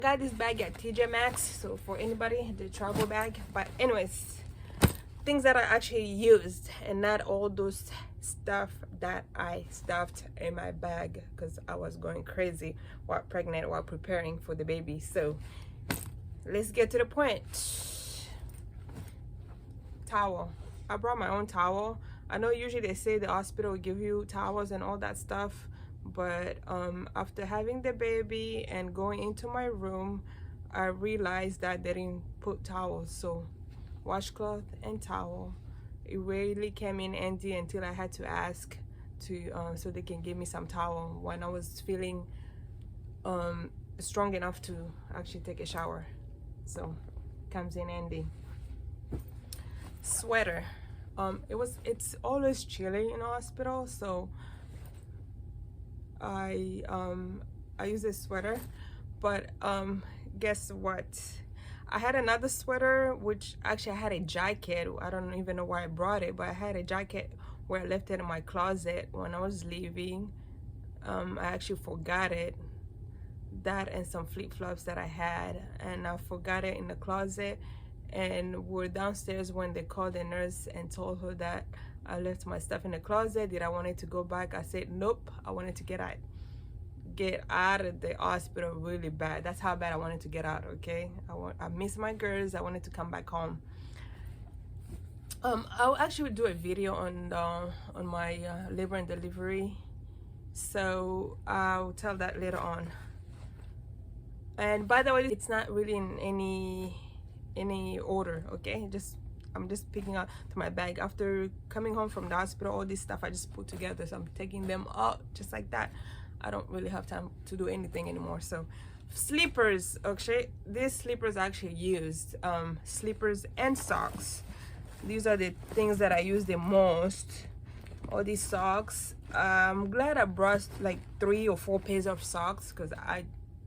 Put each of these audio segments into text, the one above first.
Got this bag at TJ Maxx, so for anybody, the travel bag. But anyways, things that I actually used and not all those stuff that I stuffed in my bag because I was going crazy while pregnant, while preparing for the baby. So let's get to the point. Towel. I brought my own towel. I know usually they say the hospital will give you towels and all that stuff, but after having the baby and going into my room, I realized that they didn't put towels. So washcloth and towel, it really came in handy until I had to ask to so they can give me some towel when I was feeling strong enough to actually take a shower. So comes in handy. Sweater. It's always chilly in the hospital, so I use a sweater. But guess what, I had another sweater, which actually I had a jacket. I don't even know why I brought it, but I had a jacket where I left it in my closet when I was leaving. I actually forgot it, that and some flip-flops that I had, and I forgot it in the closet. And we're downstairs when they called the nurse and told her that I left my stuff in the closet. Did I wanted to go back? I said nope. I wanted to get out of the hospital really bad. That's how bad I wanted to get out. Okay, I miss my girls. I wanted to come back home. I'll actually do a video on my labor and delivery, so I'll tell that later on. And by the way, it's not really in any order, okay? I'm just picking out to my bag after coming home from the hospital. All this stuff I just put together, so I'm taking them out just like that. I don't really have time to do anything anymore. So slippers, okay, these slippers I actually used, slippers and socks. These are the things that I use the most. All these socks, I'm glad I brought like 3 or 4 pairs of socks because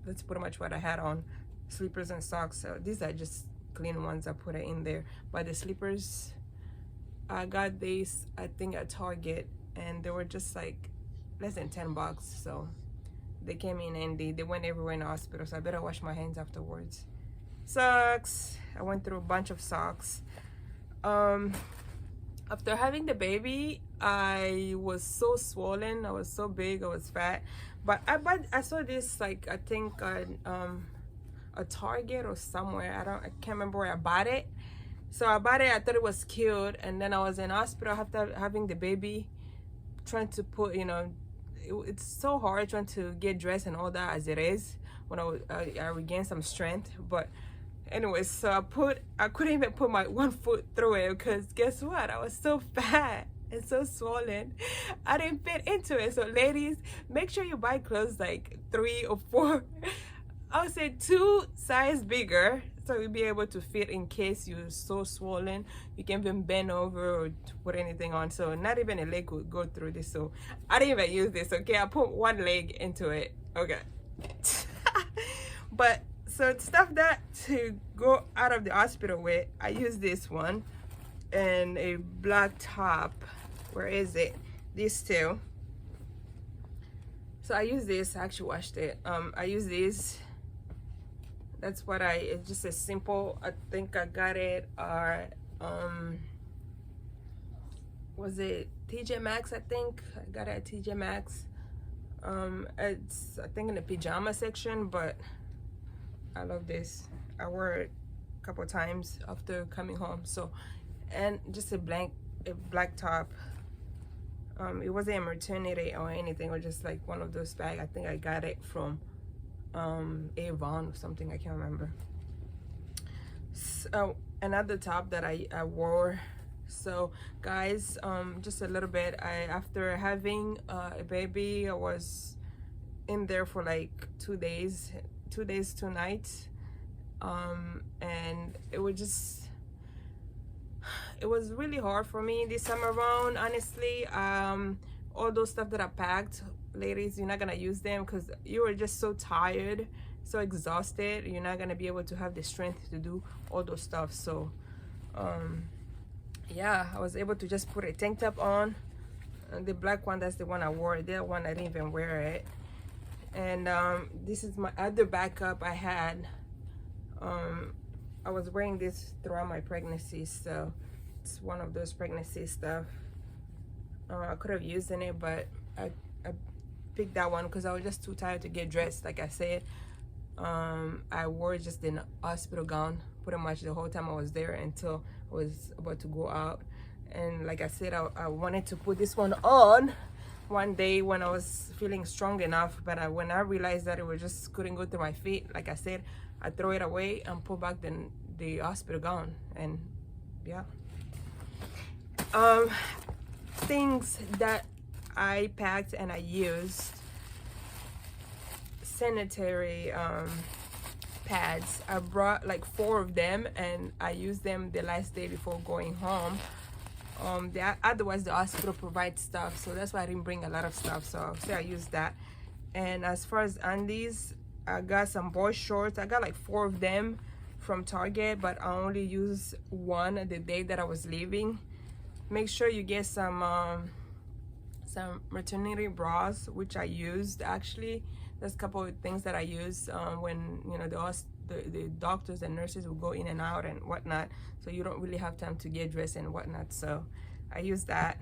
that's pretty much what I had on, slippers and socks. So these are just clean ones. I put it in there. But the slippers, I got these I think at Target, and they were just like less than 10 bucks, so they came in handy. They went everywhere in the hospital, so I better wash my hands afterwards. Socks, I went through a bunch of socks. After having the baby, I was so swollen, I was so big, I was fat. But I saw this, like, I think a Target or somewhere. I can't remember where I bought it. So I bought it, I thought it was cute, and then I was in hospital after having the baby, trying to put, you know, it's so hard trying to get dressed and all that as it is when I regained some strength. But anyways, so I couldn't even put my one foot through it because guess what, I was so fat and so swollen, I didn't fit into it. So ladies, make sure you buy clothes like 3 or 4, I would say 2 size bigger, so you'll be able to fit in case you're so swollen. You can even bend over or put anything on, so not even a leg would go through this. So I didn't even use this, okay? I put one leg into it, okay? But so stuff that to go out of the hospital with, I use this one and a black top. Where is it? These two. So I use this. I actually washed it. I use this. That's what it's just a simple, I think I got it, or was it TJ Maxx? I think I got it at TJ Maxx. It's, I think, in the pajama section, but I love this. I wore it a couple times after coming home. So, and just a black top. It wasn't a maternity or anything, or just like one of those bags. I think I got it from Avon or something, I can't remember. So another top that I wore. So guys, just a little bit, after having a baby, I was in there for like 2 days, 2 nights, and it was really hard for me this time around, honestly. All those stuff that I packed, ladies, you're not gonna use them because you were just so tired, so exhausted. You're not gonna be able to have the strength to do all those stuff. So yeah, I was able to just put a tank top on, and the black one, that's the one I wore. That one I didn't even wear it. And this is my other backup I had. I was wearing this throughout my pregnancy, so it's one of those pregnancy stuff. I could have used in it, but I picked that one because I was just too tired to get dressed. Like I said, I wore just an hospital gown pretty much the whole time I was there until I was about to go out. And like I said, I wanted to put this one on one day when I was feeling strong enough, but when I realized that it was just couldn't go through my feet, like I said, I throw it away and put back the hospital gown. And yeah, things that I packed and I used: sanitary pads. I brought like 4 of them, and I used them the last day before going home. Otherwise the hospital provides stuff, so that's why I didn't bring a lot of stuff, so I'll say I used that. And as far as undies, I got some boy shorts. I got like 4 of them from Target, but I only used one the day that I was leaving. Make sure you get some maternity bras, which I used. Actually, there's a couple of things that I used when, you know, the doctors and nurses will go in and out and whatnot, so you don't really have time to get dressed and whatnot. So I used that.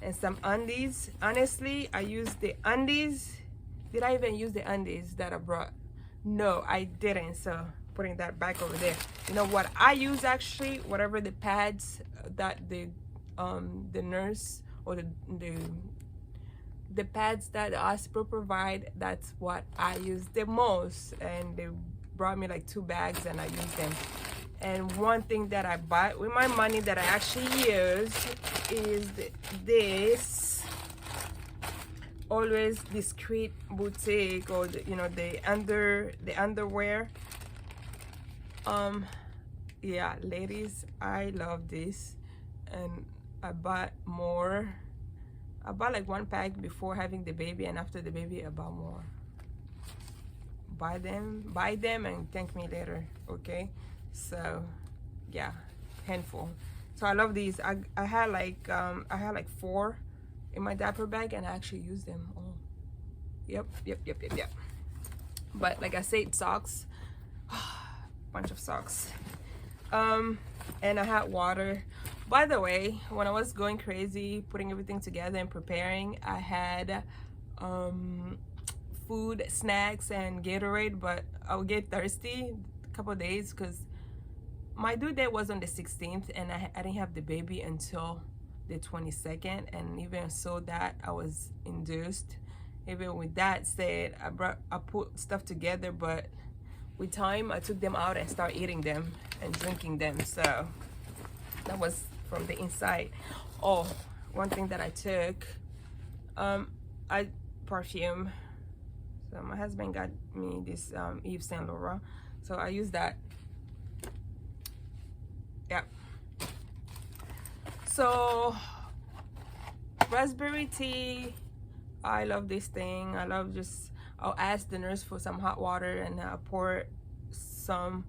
And some undies. Honestly, I used the undies. Did I even use the undies that I brought? No, I didn't. So putting that back over there. You know what I use actually? Whatever the pads that the nurse or the pads that the hospital provide, that's what I use the most. And they brought me like 2 bags and I used them. And one thing that I bought with my money that I actually use is this Always Discreet boutique, or you know, the underwear. Yeah, ladies, I love this, and I bought more. I bought like 1 pack before having the baby, and after the baby I bought more. Buy them and thank me later, okay? So yeah, handful. So I love these. I had like 4 in my diaper bag, and I actually used them all. Yep. But like I said, socks, bunch of socks. And I had water. By the way, when I was going crazy putting everything together and preparing, I had food, snacks, and Gatorade, but I would get thirsty a couple of days because my due date was on the 16th, and I didn't have the baby until the 22nd. And even so that I was induced. Even with that said, I put stuff together, but with time I took them out and started eating them and drinking them. So that was from the inside. Oh, one thing that I took, perfume. So my husband got me this Yves Saint Laurent, so I use that. Yeah. So raspberry tea, I love this thing. I love I'll ask the nurse for some hot water, and I'll pour some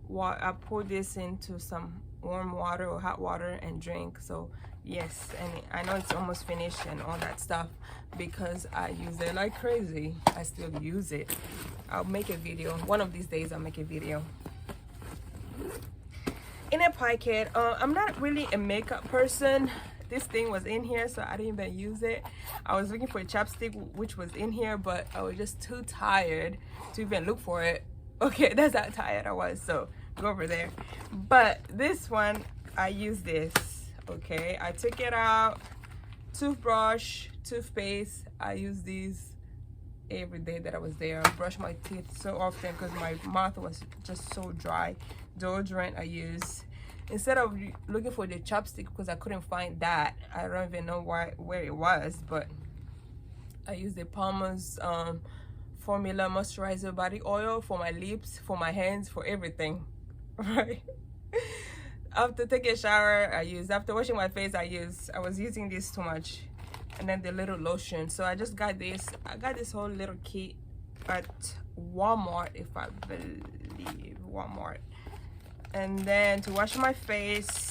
water. I pour this into some warm water or hot water and drink. So yes, and I know it's almost finished and all that stuff because I use it like crazy. I still use it. I'll make a video one of these days. I'll make a video. In a pocket, I'm not really a makeup person. This thing was in here, so I didn't even use it. I was looking for a chapstick, which was in here, but I was just too tired to even look for it. Okay, that's how tired I was, so go over there. But this one, I use this. Okay, I took it out. Toothbrush, toothpaste, I use these every day that I was there. I brush my teeth so often because my mouth was just so dry. Deodorant I use. Instead of looking for the chapstick because I couldn't find that, I don't even know where it was, but I use the Palmer's Formula Moisturizer body oil for my lips, for my hands, for everything, right? After taking a shower, after washing my face, I was using this too much. And then the little lotion. So I just got this. I got this whole little kit at Walmart, if I believe, Walmart. And then to wash my face,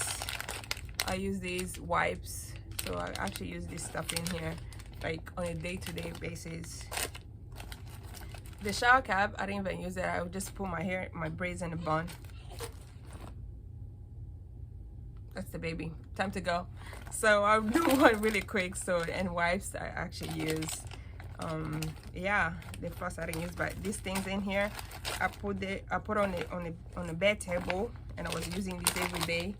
I use these wipes. So I actually use this stuff in here like on a day-to-day basis. The shower cap, I didn't even use it. I would just put my braids in a bun. That's the baby. Time to go. So I'll do one really quick. So, and wipes I actually use. Yeah, the floss I didn't use, but these things in here, I put on the bed table, and I was using these every day.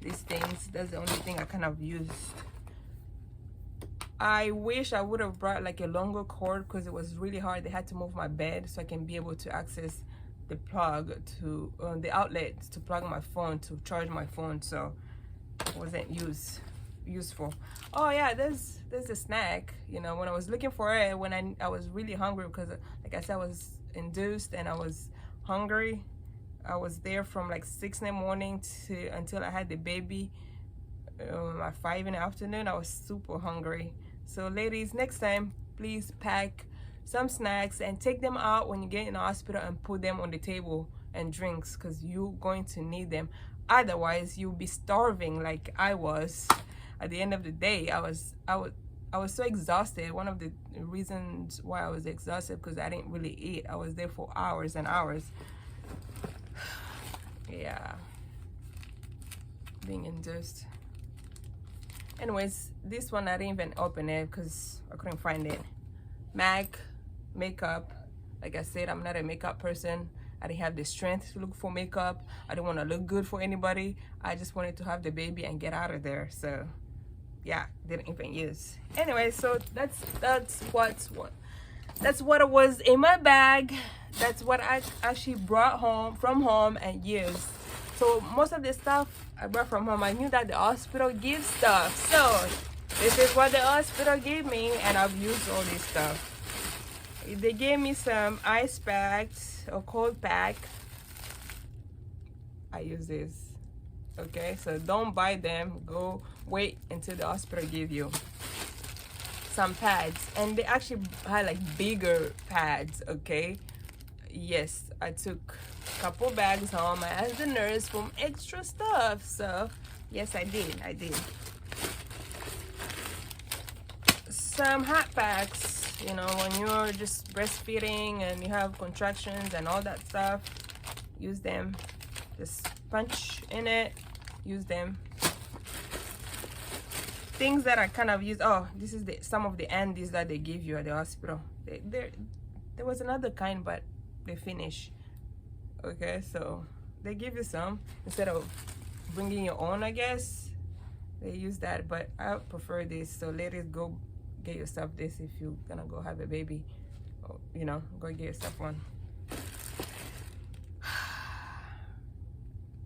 These things, that's the only thing I kind of used. I wish I would have brought like a longer cord, because it was really hard. They had to move my bed so I can be able to access the plug to the outlet to plug my phone, to charge my phone. So it wasn't useful. Oh yeah, there's a snack. You know, when I was looking for it, when I was really hungry, because like I said, I was induced and I was hungry. I was there from like 6 in the morning until I had the baby at 5 in the afternoon. I was super hungry. So ladies, next time, please pack some snacks and take them out when you get in the hospital and put them on the table, and drinks, because you're going to need them. Otherwise, you'll be starving like I was. At the end of the day, I was so exhausted. One of the reasons why I was exhausted, because I didn't really eat. I was there for hours and hours. Yeah, being induced. Anyways, this one I didn't even open it because I couldn't find it. MAC makeup. Like I said, I'm not a makeup person. I didn't have the strength to look for makeup. I didn't want to look good for anybody. I just wanted to have the baby and get out of there. So yeah, didn't even use. Anyway, so that's what it was in my bag. That's what I actually brought from home and used. So most of the stuff I brought from home, I knew that the hospital gives stuff. So this is what the hospital gave me, and I've used all this stuff. They gave me some ice packs or cold pack. I use this. Okay, so don't buy them. Go wait until the hospital give you some pads, and they actually had like bigger pads. Okay, yes, I took a couple bags home. I asked the nurse for extra stuff, so yes, I did. Some hot packs. You know, when you're just breastfeeding and you have contractions and all that stuff, use them. Just punch in it, use them. Things that I kind of use. Oh, this is some of the Undies that they give you at the hospital. There was another kind, but they finish. Okay, so they give you some instead of bringing your own, I guess. They use that, but I prefer this. So ladies, go get yourself this if you're gonna go have a baby. Or, you know, go get yourself one.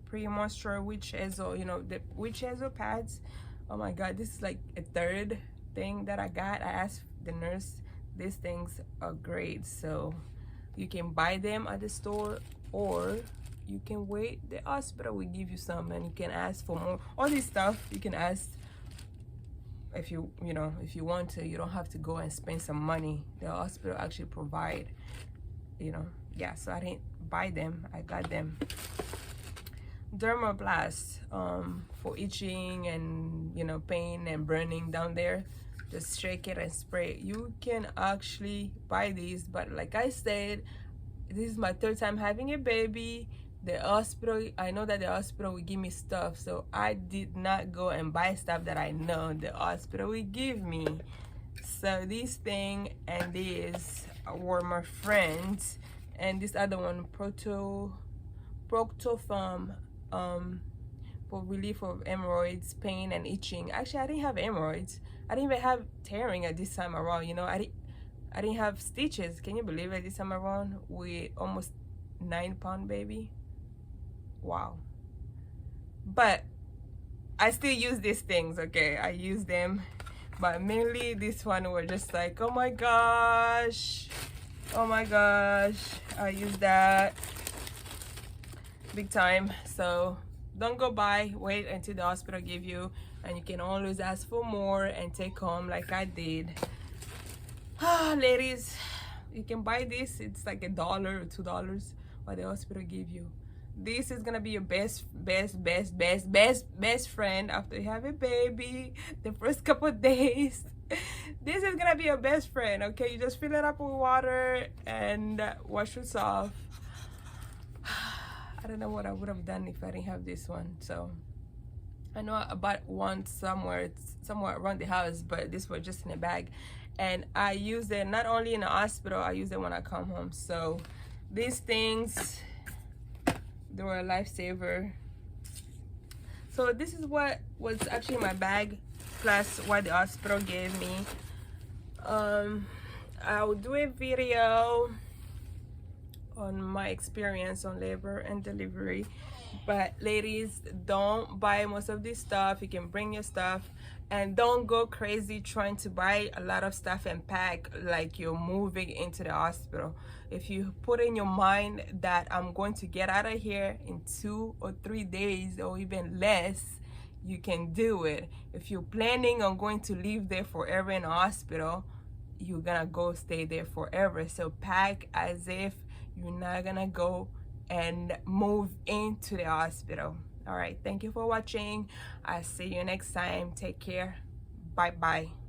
Pre-menstrual witch hazel, you know, the witch hazel pads. Oh my god, this is like a third thing that I got. I asked the nurse. These things are great, so you can buy them at the store, or you can wait. The hospital will give you some, and you can ask for more. All this stuff you can ask if you want to. You don't have to go and spend some money. The hospital actually provide, you know. Yeah, so I didn't buy them, I got them. Dermablast for itching and, you know, pain and burning down there. Just shake it and spray it. You can actually buy these, but like I said, this is my 3rd time having a baby. The hospital, I know that the hospital will give me stuff, so I did not go and buy stuff that I know the hospital will give me. So this thing and this were my friends, and this other one, Proctopharm, for relief of hemorrhoids, pain and itching. Actually, I didn't have hemorrhoids. I didn't even have tearing at this time around. You know, I didn't have stitches. Can you believe it? This time around with almost 9-pound baby. Wow. But I still use these things. Okay, I use them, but mainly this one were just like, oh my gosh, I use that big time. So don't go buy, wait until the hospital give you, and you can always ask for more and take home like I did. Ladies, you can buy this. It's like $1 or $2 what the hospital give you. This is gonna be your best friend after you have a baby. The first couple of days, this is gonna be your best friend. Okay, you just fill it up with water and wash this off. I don't know what I would have done if I didn't have this one. So I know I bought one somewhere around the house, but this was just in a bag, and I use it not only in the hospital, I use it when I come home. So these things, they were a lifesaver. So this is what was actually in my bag, plus what the hospital gave me. I'll do a video on my experience on labor and delivery, but ladies, don't buy most of this stuff. You can bring your stuff, and don't go crazy trying to buy a lot of stuff and pack like you're moving into the hospital. If you put in your mind that I'm going to get out of here in 2 or 3 days or even less, you can do it. If you're planning on going to live there forever in a hospital, you're gonna go stay there forever. So pack as if you're not gonna go and move into the hospital. All right, thank you for watching. I'll see you next time. Take care. Bye bye.